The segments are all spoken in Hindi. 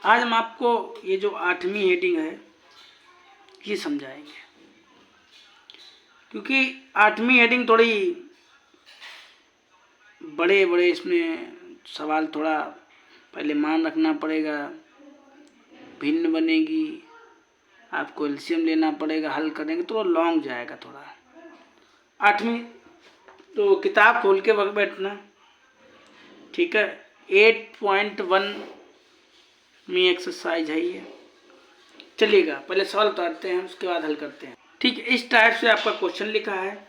आज हम आपको ये जो 8वीं हेडिंग है ये समझाएंगे, क्योंकि 8वीं हेडिंग थोड़ी बड़े बड़े इसमें सवाल थोड़ा पहले मान रखना पड़ेगा, भिन्न बनेगी, आपको एलसीएम लेना पड़ेगा, हल करेंगे तो लॉन्ग जाएगा थोड़ा। 8वीं तो किताब खोल के वक्त बैठना, ठीक है। 8.1 में एक्सरसाइज है ये, चलिएगा पहले सवाल उतारते हैं उसके बाद हल करते हैं, ठीक है। इस टाइप से आपका क्वेश्चन लिखा है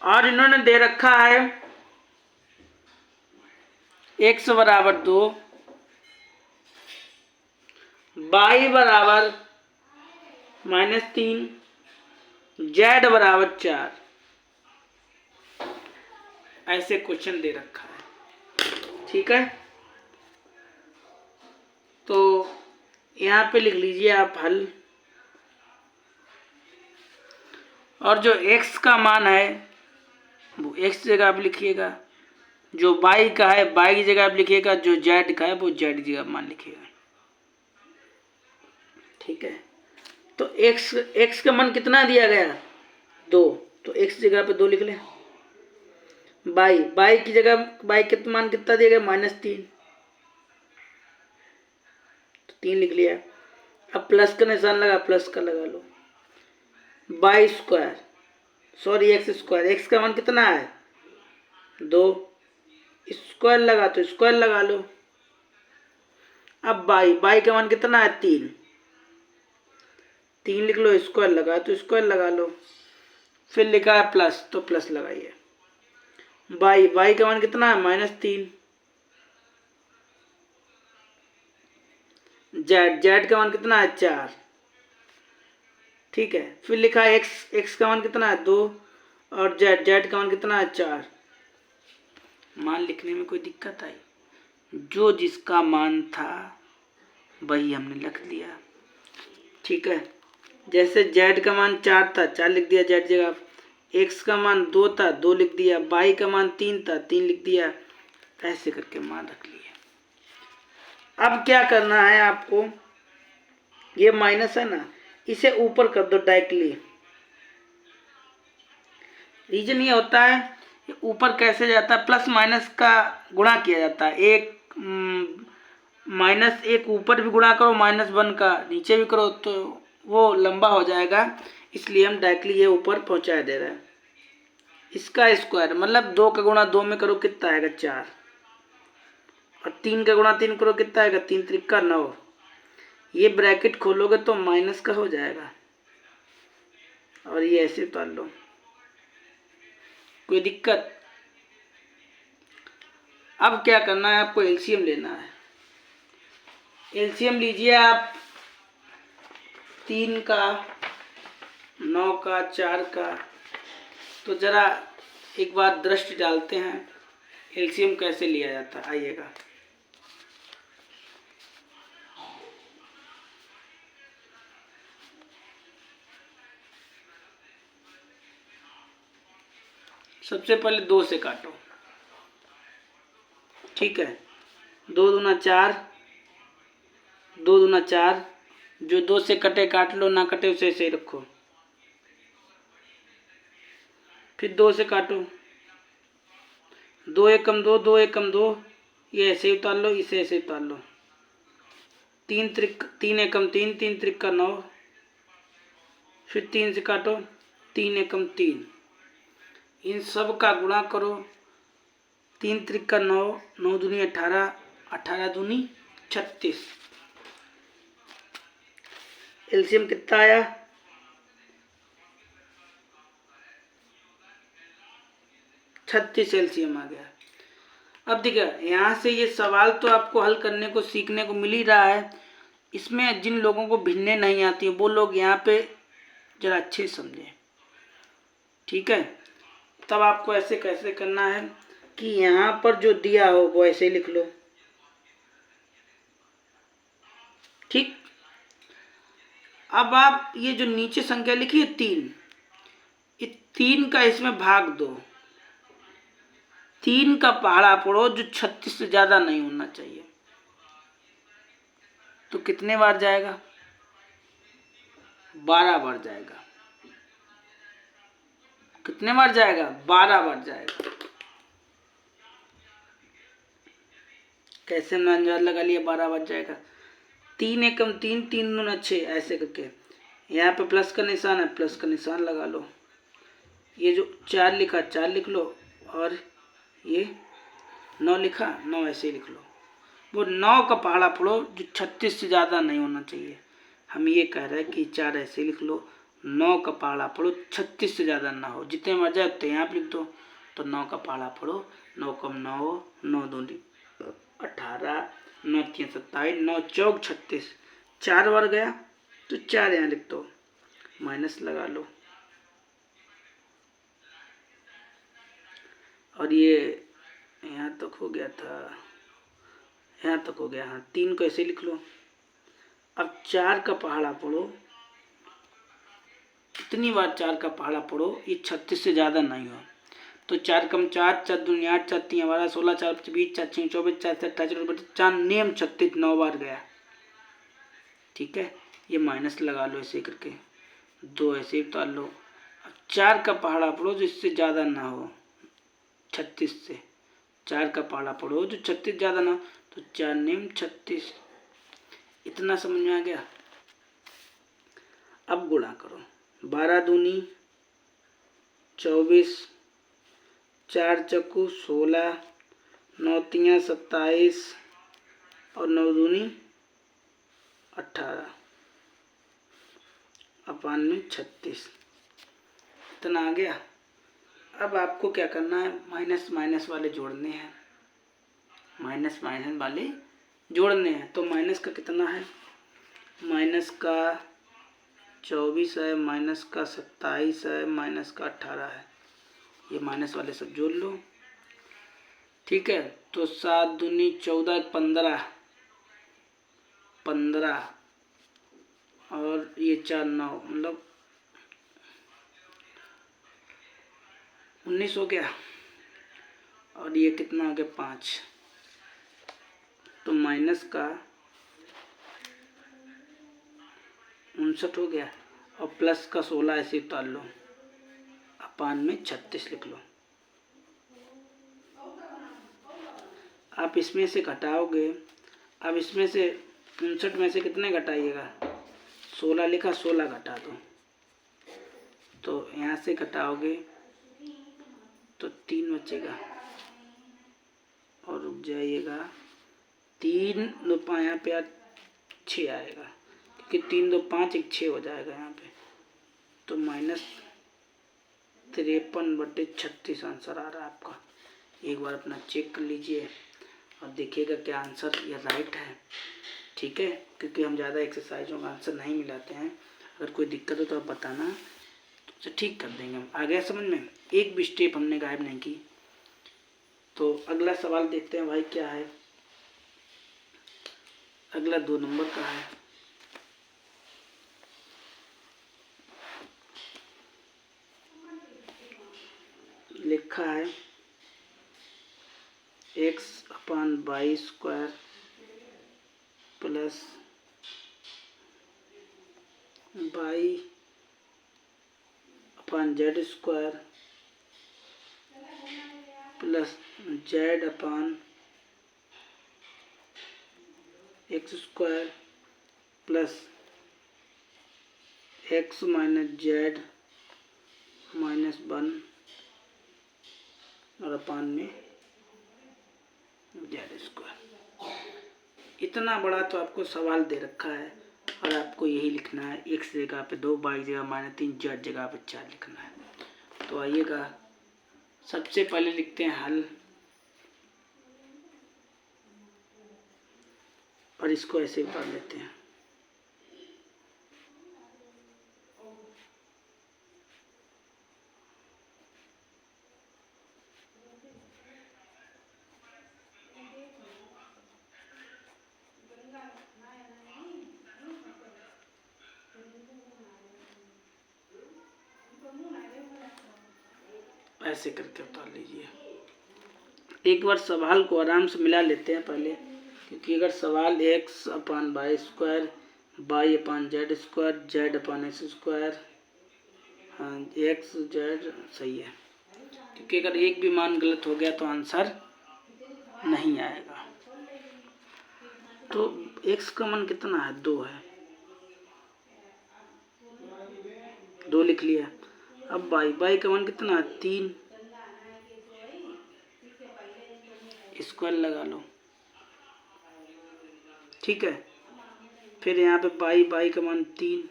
और इन्होंने दे रखा है x बराबर 2, y बराबर -3, z बराबर 4, ऐसे क्वेश्चन दे रखा है, ठीक है। तो यहाँ पे लिख लीजिए आप हल, और जो x का मान है वो x जगह आप लिखिएगा, जो y का है y की जगह आप लिखिएगा, जो z का है वो z की जगह मान लिखिएगा, ठीक है। तो x का मान कितना दिया गया 2, तो x जगह पे 2 लिख लें। y की जगह y का मान कितना दिया गया -3, तो 3 लिख लिया। अब प्लस का निशान लगा, प्लस का लगा लो। y square sorry x square, x का मान कितना है 2, स्क्वायर लगा तो स्क्वायर लगा लो। अब y का मान कितना है 3 लिख लो, स्क्वायर लगा तो स्क्वायर लगा लो। फिर लिखा है प्लस तो प्लस लगाइए। y का मान कितना है -3, z का मान कितना है 4, ठीक है। फिर लिखा है x का मान कितना है 2 और z का मान कितना है 4। मान लिखने में कोई दिक्कत आई? जो जिसका मान था वही हमने लिख दिया, ठीक है। जैसे z का मान 4 था, 4 लिख दिया z जगह, x का मान 2 था, 2 लिख दिया, y का मान 3 था, 3 लिख दिया, ऐसे करके मान रख लिए। अब क्या करना है आपको, ये माइनस है ना, इसे ऊपर कर दो डायरेक्टली। रीजन ये होता है ये ऊपर कैसे जाता है, प्लस माइनस का गुणा किया जाता है। -1 ऊपर भी गुणा करो, -1 का नीचे भी करो तो वो लंबा हो जाएगा, इसलिए हम डायरेक्टली ये ऊपर पहुंचा दे रहे हैं। इसका स्क्वायर मतलब 2 का गुणा 2 में करो कितना आएगा 4, और 3 का गुणा 3 करो कितना आएगा 3 त्रिक 9। ये ब्रैकेट खोलोगे तो माइनस का हो जाएगा, और ये ऐसे उतार लो, कोई दिक्कत? अब क्या करना है आपको, एलसीएम लेना है। एलसीएम लीजिए आप 3 का, 9 का, 4 का। तो जरा एक बार दृष्टि डालते हैं एलसीएम कैसे लिया जाता है, आइएगा। सबसे पहले 2 से काटो, ठीक है। 2 दूना 4, 2 दूना 4, जो 2 से कटे काट लो, ना कटे उसे ऐसे ही रखो। फिर 2 से काटो, 2 एकम 2, 2 एकम 2, ये ऐसे ही उतार लो, इसे ऐसे उतार लो। 3 एकम 3, 3 त्रिक 9, फिर 3 से काटो, 3 एकम 3, इन सब का गुणा करो। 3 त्रिक 9, 9 दूनी 18, 18 दूनी 36। एलसीएम कितना आया 36 एलसीएम आ गया। अब देखिए यहाँ से ये सवाल तो आपको हल करने को सीखने को मिल ही रहा है, इसमें जिन लोगों को भिन्ने नहीं आती है वो लोग यहाँ पे जरा अच्छे समझें, ठीक है। तब आपको ऐसे कैसे करना है कि यहाँ पर जो दिया हो वो ऐसे लिख लो, ठीक। अब आप ये जो नीचे संख्या लिखी है 3, इस 3 का इसमें भाग दो, 3 का पहाड़ा पढ़ो जो 36 से ज़्यादा नहीं होना चाहिए, तो कितने बार जाएगा? 12 बार जाएगा। कितने बार जाएगा? 12 बार जाएगा। कैसे हमने अंदाजा लगा लिया 12 बार जाएगा? 3 एकम 3, 3 दूना 6, ऐसे करके। यहाँ पे प्लस का निशान है, प्लस का निशान लगा लो। ये जो 4 लिखा 4 लिख लो, और ये 9 लिखा 9 ऐसे ही लिख लो। वो 9 का पहाड़ा पढ़ो जो 36 से ज़्यादा नहीं होना चाहिए। हम ये कह रहे हैं कि 4 ऐसे लिख लो, 9 का पहाड़ा पढ़ो 36 से ज़्यादा ना हो। जितने मर जाए उतने यहाँ पे लिख दो। तो 9 का पहाड़ा पढ़ो, 9 कम 9, 9 दूनी 18, 9 तीन 27, 9 चौक 36। 4 बार गया तो 4 यहाँ लिख दो, माइनस लगा लो। और ये यहाँ तक हो गया था, यहाँ तक हो गया। हाँ 3 को ऐसे लिख लो। अब 4 का पहाड़ा पढ़ो, कितनी बार 4 का पहाड़ा पढ़ो ये 36 से ज़्यादा नहीं हो। तो 4 कम 4, 4 दूनी 8, 4 तीन 12, 16, 4 20, 4 6 24, 4 7 28, 4 नेम 36, 9 बार गया। ठीक है, ये माइनस लगा लो ऐसे करके, 2 ऐसे ही उतार लो। अब 4 का पहाड़ा पढ़ो जो इससे ज़्यादा ना हो 36 से। 4 का पहाड़ा पढ़ो जो 36 ज़्यादा ना हो, तो 4 नेम 36। इतना समझ में आ गया? अब गुणा करो। 12 दूनी 24, 4 चक्कू 16, 9 तियाँ 27 और 9 दूनी 18, अपान में 36। इतना आ गया। अब आपको क्या करना है? माइनस माइनस वाले जोड़ने हैं, माइनस माइनस वाले जोड़ने हैं। तो माइनस का कितना है? माइनस का 24 है, माइनस का 27 है, माइनस का 18 है। ये माइनस वाले सब जोड़ लो। ठीक है, तो 7 दूनी 14, 15, 15 और ये 4 9, मतलब 19 हो गया। और ये कितना हो गया? 5। तो माइनस का 59 हो गया, और प्लस का 16 ऐसे उतार लो, अपान में 36 लिख लो। आप इसमें से घटाओगे। अब इसमें से 59 में से कितने घटाइएगा? 16 लिखा, 16 घटा दो। तो यहाँ से घटाओगे तो 3 बचेगा, और रुक जाइएगा। 3 2 5 यहाँ पे 6 आएगा, क्योंकि 3 2 5 1 6 हो जाएगा यहाँ पे। तो -53/36 आंसर आ रहा है आपका। एक बार अपना चेक कर लीजिए और देखिएगा क्या आंसर ये राइट है। ठीक है, क्योंकि हम ज़्यादा एक्सरसाइजों का आंसर नहीं मिलाते हैं। अगर कोई दिक्कत हो तो आप बताना, तो उसे ठीक कर देंगे हम। आ गया समझ में? एक भी स्टेप हमने गायब नहीं की। तो अगला सवाल देखते हैं भाई क्या है। अगला 2 नंबर का है। लिखा है x/y² plus y/z² plus z/x² plus x - z -1 और अपान में z²। इतना बड़ा तो आपको सवाल दे रखा है, और आपको यही लिखना है। x जगह पे 2, y जगह -3, z जगह पे 4 लिखना है। तो आइएगा, सबसे पहले लिखते हैं हल, और इसको ऐसे उतार लेते हैं। ऐसे करके उतार लीजिए। एक बार सवाल को आराम से मिला लेते हैं पहले, क्योंकि अगर सवाल x upon y square, Y upon Z square, z upon x square, हाँ एक्स जेड सही है, क्योंकि अगर एक भी मान गलत हो गया तो आंसर नहीं आएगा। तो एक्स का मान कितना है, 2 है, 2 लिख लिया। अब बाई का मान कितना है, 3, स्क्वायर लगा लो, ठीक है। फिर यहाँ पे बाई का मान 3,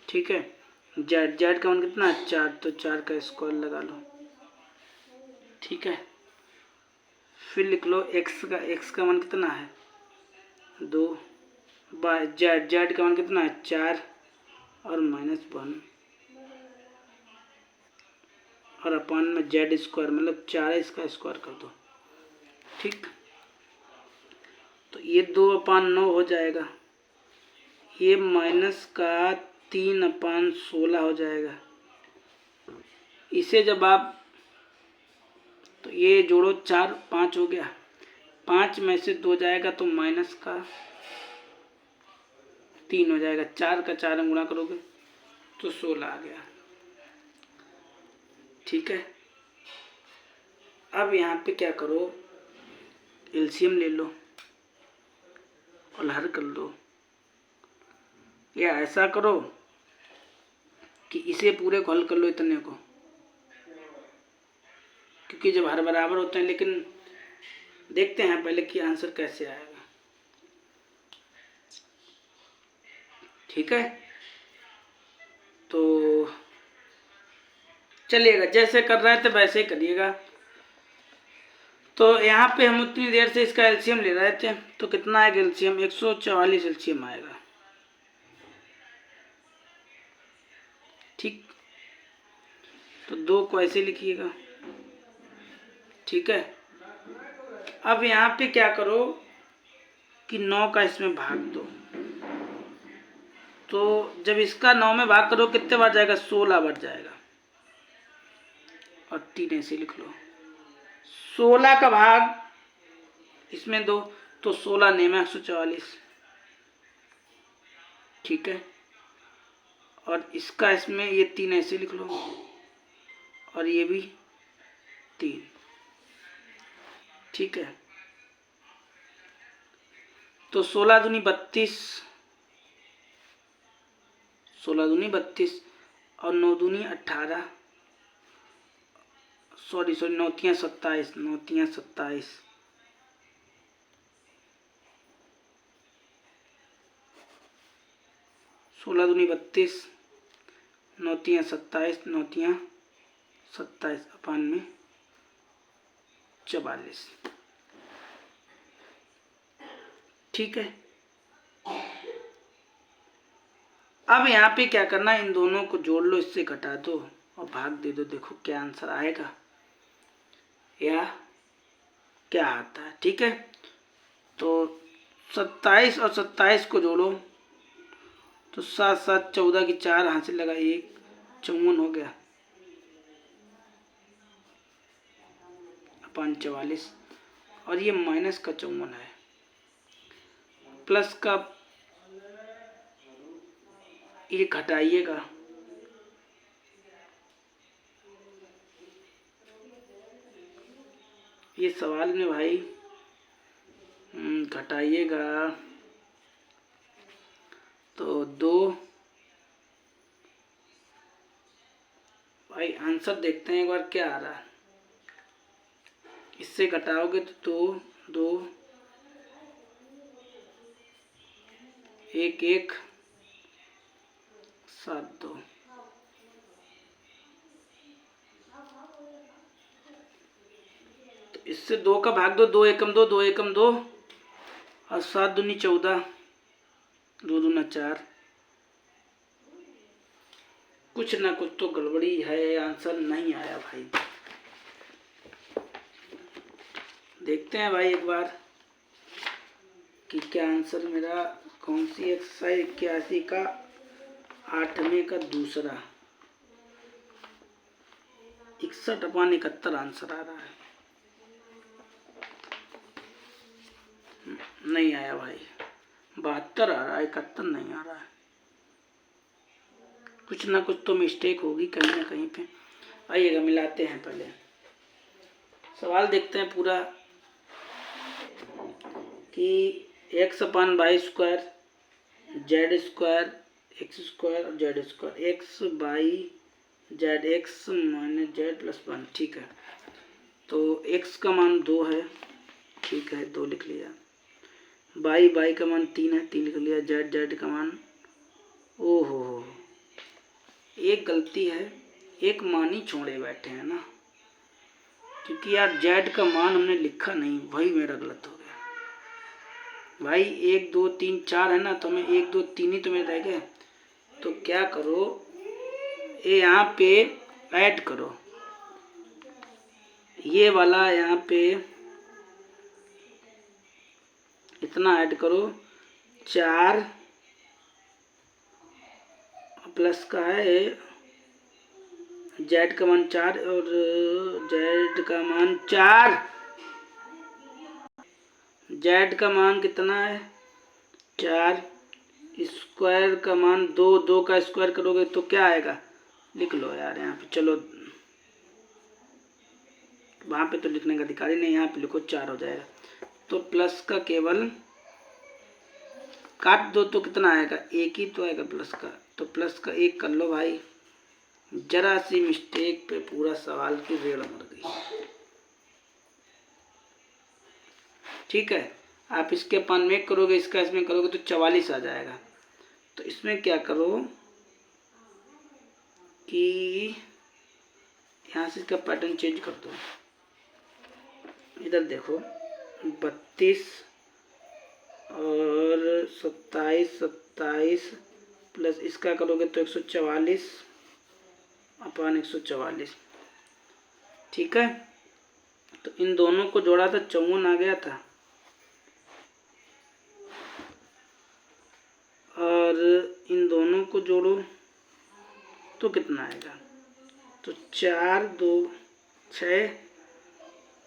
ठीक है। जेड का मान कितना है, 4, तो 4 का स्क्वायर लगा लो, ठीक है। फिर लिख लो एक्स का मान कितना है, 2, बाई जेड का मान कितना है, 4 और -1, और अपान में जेड स्क्वायर मतलब 4 है, इसका स्क्वायर कर दो, ठीक। तो ये 2/9 हो जाएगा, ये माइनस का 3/16 हो जाएगा। इसे जब आप, तो ये जोड़ो 4, 5 हो गया, 5 में से 2 जाएगा तो माइनस का 3 हो जाएगा, 4 का 4 में गुणा करोगे तो 16 आ गया, ठीक है। अब यहाँ पे क्या करो, एलसीएम ले लो और हल कर लो, या ऐसा करो कि इसे पूरे को हल कर लो, इतने को, क्योंकि जब हर बराबर होते हैं। लेकिन देखते हैं पहले कि आंसर कैसे आएगा, ठीक है। तो चलिएगा, जैसे कर रहे थे वैसे ही करिएगा। तो यहाँ पे हम उतनी देर से इसका एलसीएम ले रहे थे, तो कितना आएगा एलसीएम, 144 एलसीएम आएगा, ठीक। तो 2 को ऐसे लिखिएगा, ठीक है। अब यहाँ पे क्या करो कि 9 का इसमें भाग दो, तो जब इसका 9 में भाग करो कितने बार जाएगा, 16 बार जाएगा, और 3 ऐसे लिख लो। 16 का भाग इसमें दो तो 16 9 में 144, ठीक है। और इसका इसमें ये 3 ऐसे लिख लो, और ये भी 3, ठीक है। तो 16 दूनी 32, 16 दूनी 32 और 9 दूनी 18, सॉरी 9 तियां 27, 9 तियां 27, 16 दूनी 32, 9 तियां 27, 9 तियां 27 अपान में 44, ठीक है। अब यहाँ पे क्या करना, इन दोनों को जोड़ लो, इससे घटा दो और भाग दे दो, देखो क्या आंसर आएगा या क्या आता है, ठीक है। तो 27 और 27 को जोड़ो तो 7 7 14 की 4 हाथ से लगा 1, 54 हो गया अपान 44, और ये माइनस का 54 है, प्लस का ये घटाइएगा, ये सवाल में भाई घटाइएगा, तो 2, भाई आंसर देखते हैं एक बार क्या आ रहा है। इससे घटाओगे तो 2 2 1 1 7 2, तो इससे 2 का भाग दो, 2 एकम 2, 2 एकम 2 और 7 दूनी 14, 2 दूना 4, कुछ ना कुछ तो गड़बड़ी है, आंसर नहीं आया भाई। देखते हैं भाई एक बार कि क्या आंसर मेरा, कौन सी एक्सरसाइज 81 का 8वें का दूसरा 61/71 आंसर आ रहा है। नहीं आया भाई, 72 आ रहा है, 71 नहीं आ रहा है। कुछ ना कुछ तो मिस्टेक होगी कहीं ना कहीं पे। आइएगा मिलाते हैं, पहले सवाल देखते हैं पूरा कि x upon y square Z square x square और z square, x by z x minus z plus 1। ठीक है, तो एक्स का मान 2 है, ठीक है 2 लिख लिया। बाई का मान 3 है, 3 लिख लिया। जेड का मान, ओहो एक गलती है, एक मान ही छोड़े बैठे हैं ना, क्योंकि यार जेड का मान हमने लिखा नहीं, वही मेरा गलत हो गया भाई। 1 2 3 4 है ना, तो हमें 1 2 3 ही तो मेरे रह गए। तो क्या करो, ये यहाँ पे ऐड करो, ये वाला यहाँ पे इतना ऐड करो, 4 प्लस का है जेड का मान 4 और जेड का मान 4, जेड का मान कितना है 4, स्क्वायर का मान 2, 2 का स्क्वायर करोगे तो क्या आएगा, लिख लो यार यहाँ पे। चलो वहाँ पे तो लिखने का अधिकार ही नहीं, यहाँ पे लिखो 4 हो जाएगा। तो प्लस का केवल काट दो तो कितना आएगा, 1 ही तो आएगा प्लस का, तो प्लस का 1 कर लो भाई। जरा सी मिस्टेक पे पूरा सवाल की रेड़ मर गई। ठीक है, आप इसके अपन में करोगे, इसका इसमें करोगे तो 44 आ जाएगा। तो इसमें क्या करो कि यहाँ से इसका पैटर्न चेंज कर दो। इधर देखो 32 और 27 प्लस इसका करोगे तो 144 अपन 144। ठीक है, तो इन दोनों को जोड़ा था 54 आ गया था, और इन दोनों को जोड़ो तो कितना आएगा, तो 4 2 6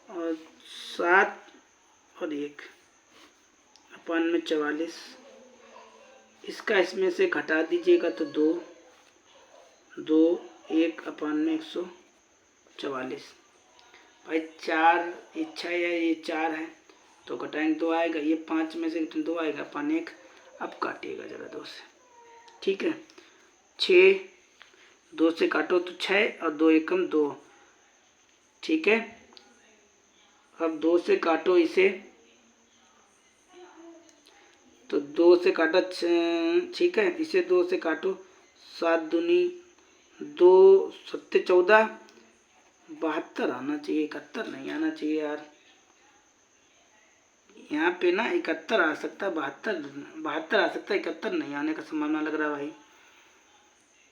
और 7 और 1 अपन में 44। इसका इसमें से घटा दीजिएगा तो 2 2 1 अपन में 144। भाई 4 इच्छा है, ये 4 है तो घटाएंगे 2 आएगा, ये 5 में से 2 आएगा अपन 1। अब काटिएगा जरा 2 से। ठीक है, 6 2 से काटो तो 6 और 2 एकम 2। ठीक है, अब 2 से काटो इसे तो 2 से काटा, ठीक है इसे 2 से काटो, 7 दूनी 2 7 14, 72 आना चाहिए, 71 नहीं आना चाहिए यार। यहाँ पे ना 71 आ सकता है, 72 आ सकता है, 71 नहीं आने का संभावना लग रहा है भाई,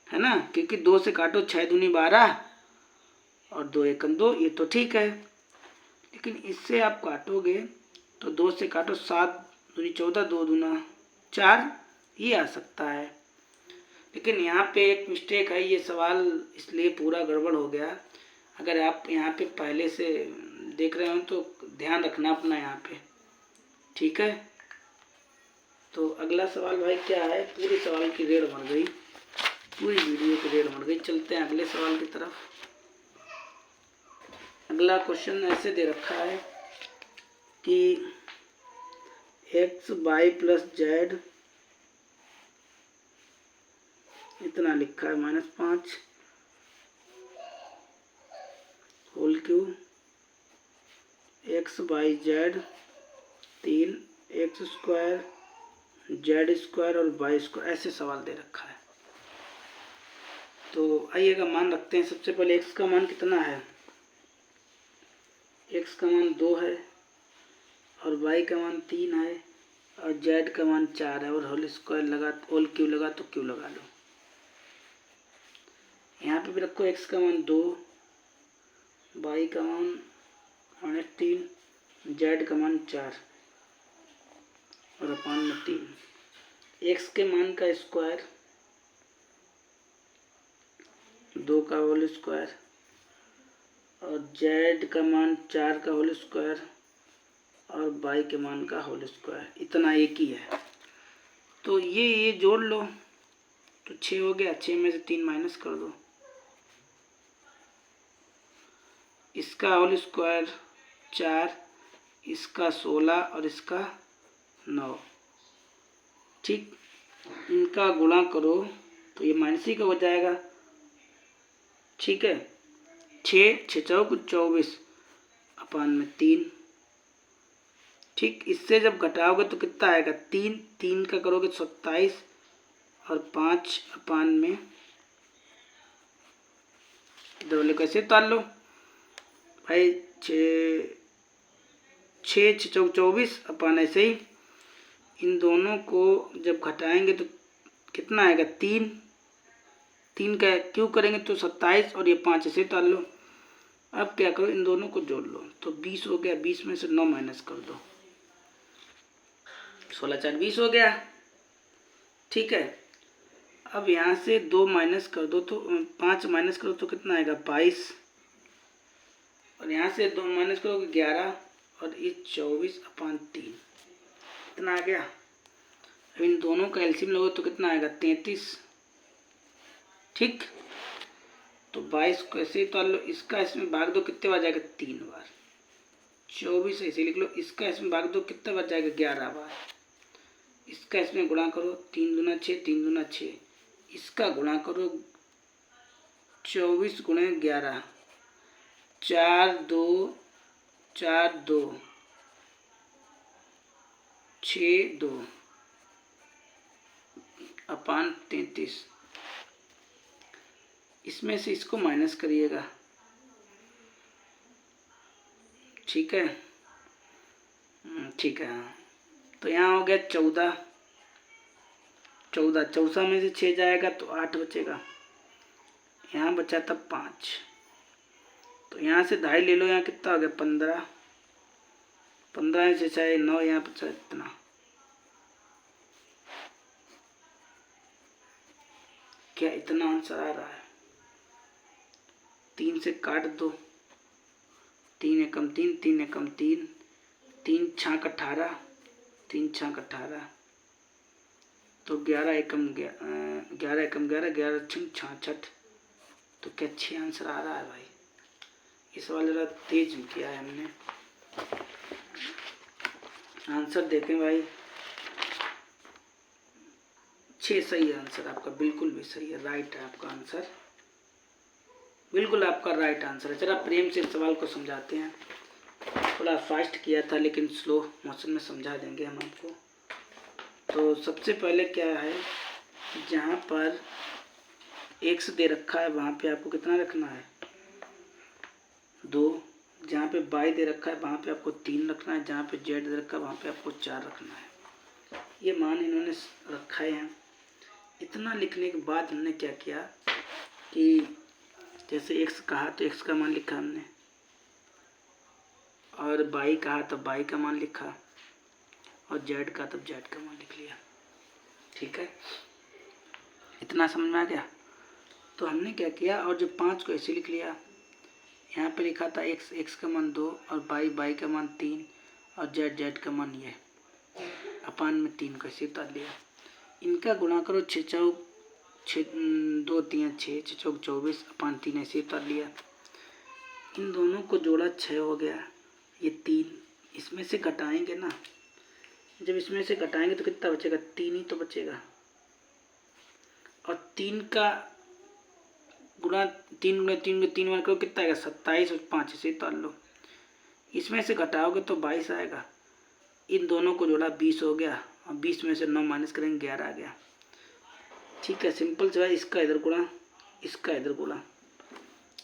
है ना, क्योंकि 2 से काटो 6 दूनी 12 और 2 एकम 2, ये तो ठीक है। लेकिन इससे आप काटोगे तो 2 से काटो 7 दूनी 14, 2 दूना 4, ये आ सकता है। लेकिन यहाँ पे एक मिस्टेक है, ये सवाल इसलिए पूरा गड़बड़ हो गया। अगर आप यहाँ पे पहले से देख रहे हो तो ध्यान रखना अपना यहाँ पे। ठीक है, तो अगला सवाल भाई क्या है, पूरी सवाल की रेड़ मर गई, पूरी वीडियो की रेड़ मर गई। चलते हैं अगले सवाल की तरफ। अगला क्वेश्चन ऐसे दे रखा है कि एक्स वाई प्लस जेड, इतना लिखा है -5 whole cube X by Z 3 X square Z square और वाई स्क्वायर, ऐसे सवाल दे रखा है। तो आइएगा मान रखते हैं। सबसे पहले एक्स का मान कितना है, एक्स का मान 2 है और वाई का मान 3 है और जेड का मान 4 है, और होल स्क्वायर लगा, होल क्यूब लगा तो क्यूब लगा लो। यहाँ पे भी रखो एक्स का मान 2, वाई का मान -3, जेड का मान 4 और अपान में 3। एक्स के मान का स्क्वायर 2 का होल स्क्वायर और जेड का मान 4 का होल स्क्वायर और और बाई के मान का होल स्क्वायर, इतना एक ही है। तो ये जोड़ लो तो 6 हो गया, 6 में से 3 माइनस कर दो, इसका होल स्क्वायर 4, इसका 16 और इसका 9। ठीक, इनका गुणा करो तो ये माइनस ही का हो जाएगा। ठीक है, 6 6 चौक 24 अपान में 3। ठीक, इससे जब घटाओगे तो कितना आएगा, 3 3 का करोगे 27 और 5 अपान में डबल कैसे उतार लो भाई, 6 6 चौक 24 अपान ऐसे ही इन दोनों को जब घटाएंगे तो कितना आएगा, 3 3 का क्यों करेंगे तो 27 और ये 5 ऐसे उतार लो। अब क्या करो, इन दोनों को जोड़ लो तो 20 हो गया, 20 में से 9 माइनस कर दो, 16 4 20 हो गया। ठीक है, अब यहाँ से 2 माइनस कर दो तो 5 माइनस करो तो कितना आएगा 22, और यहाँ से 2 माइनस करोगे 11 और ये 24 अपान 3, इतना आ गया। अब इन दोनों का एलसीएम लोगे तो कितना आएगा 33। ठीक, तो 22 को ऐसे ही उतार लो, इसका इसमें भाग दो कितने बार जाएगा 3 बार, 24 ऐसे लिख लो, इसका इसमें भाग दो कितने बार जाएगा 11 बार, इसका इसमें गुणा करो 3 दूना 6 3 दूना 6, इसका गुणा करो 24 गुणे 11, 4 2 4 2 6 2 अपान 33। इसमें से इसको माइनस करिएगा। ठीक है, ठीक है, हाँ, तो यहाँ हो गया 14 14, 14 में से 6 जाएगा तो 8 बचेगा, यहाँ बचा था 5, तो यहाँ से 2.5 ले लो, यहाँ कितना हो गया 15, 15 में से चाहे 9, यहाँ बचा इतना। क्या इतना आंसर आ रहा है, 3 से काट दो, 3 एकम 3 3 एकम 3, 3 छाक 18, 3 छाक 18, तो 11 एकम 11 एकम 11, 11 छंग 66, तो क्या 6 आंसर आ रहा है भाई। इस वाले जरा तेज किया है हमने, आंसर देखें भाई, 6 सही है आंसर आपका, बिल्कुल भी सही है, राइट है आपका आंसर, बिल्कुल आपका राइट आंसर है। जरा प्रेम से इस सवाल को समझाते हैं, थोड़ा फास्ट किया था लेकिन स्लो मोशन में समझा देंगे हम आपको। तो सबसे पहले क्या है, जहाँ पर x दे रखा है वहाँ पे आपको कितना रखना है 2, जहाँ पे y दे रखा है वहाँ पे आपको 3 रखना है, जहाँ पे z दे रखा है वहाँ पे आपको 4 रखना है। ये मान इन्होंने रखा है। इतना लिखने के बाद हमने क्या किया कि जैसे x कहा तो x का मान लिखा हमने, और y कहा तब y का मान लिखा, और z का तब z का मान लिख लिया। ठीक है, इतना समझ में आ गया। तो हमने क्या किया, और जब 5 को ऐसे लिख लिया, यहाँ पे लिखा था x का मान 2 और y का मान 3 और z का मान ये, अपान में 3 को ऐसे उतार लिया। इनका गुणा करो 6 चौक 2 3 6 6 चौक 24 अपान 3 ऐसे उतार लिया। इन दोनों को जोड़ा 6 हो गया, ये 3, इसमें से घटाएंगे ना, जब इसमें से घटाएंगे तो कितना बचेगा 3 ही तो बचेगा, और 3 का गुणा 3 गुणे 3 में 3 बार करो कितना आएगा 27 और 5 से उतार लो, इसमें से घटाओगे तो 22 आएगा। इन दोनों को जोड़ा 20 हो गया, और 20 में से 9 माइनस करेंगे 11 आ गया। ठीक है, सिंपल से भाई, इसका इधर गुणा इसका इधर गुणा,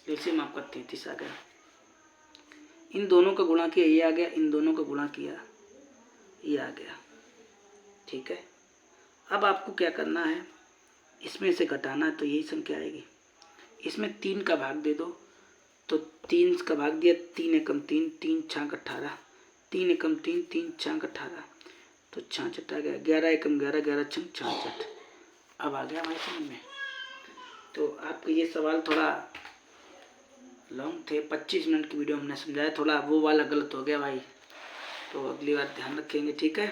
एलसीएम आपका 33 आ गया। इन दोनों का गुणा किया ये आ गया, इन दोनों का गुणा किया ये आ गया। ठीक है, अब आपको क्या करना है, इसमें से घटाना है तो यही संख्या आएगी। इसमें 3 का भाग दे दो, तो 3 का भाग दिया, 3 एकम 3 3 छाक 18, 3 एकम 3 3 छाक 18, तो 66 आ गया। 11 एकम 11 11 छंग 66, अब आ गया हमारे समझ में। तो आपको ये सवाल थोड़ा लॉन्ग थे, 25 मिनट की वीडियो हमने समझाया, थोड़ा वो वाला गलत हो गया भाई, तो अगली बार ध्यान रखेंगे, ठीक है।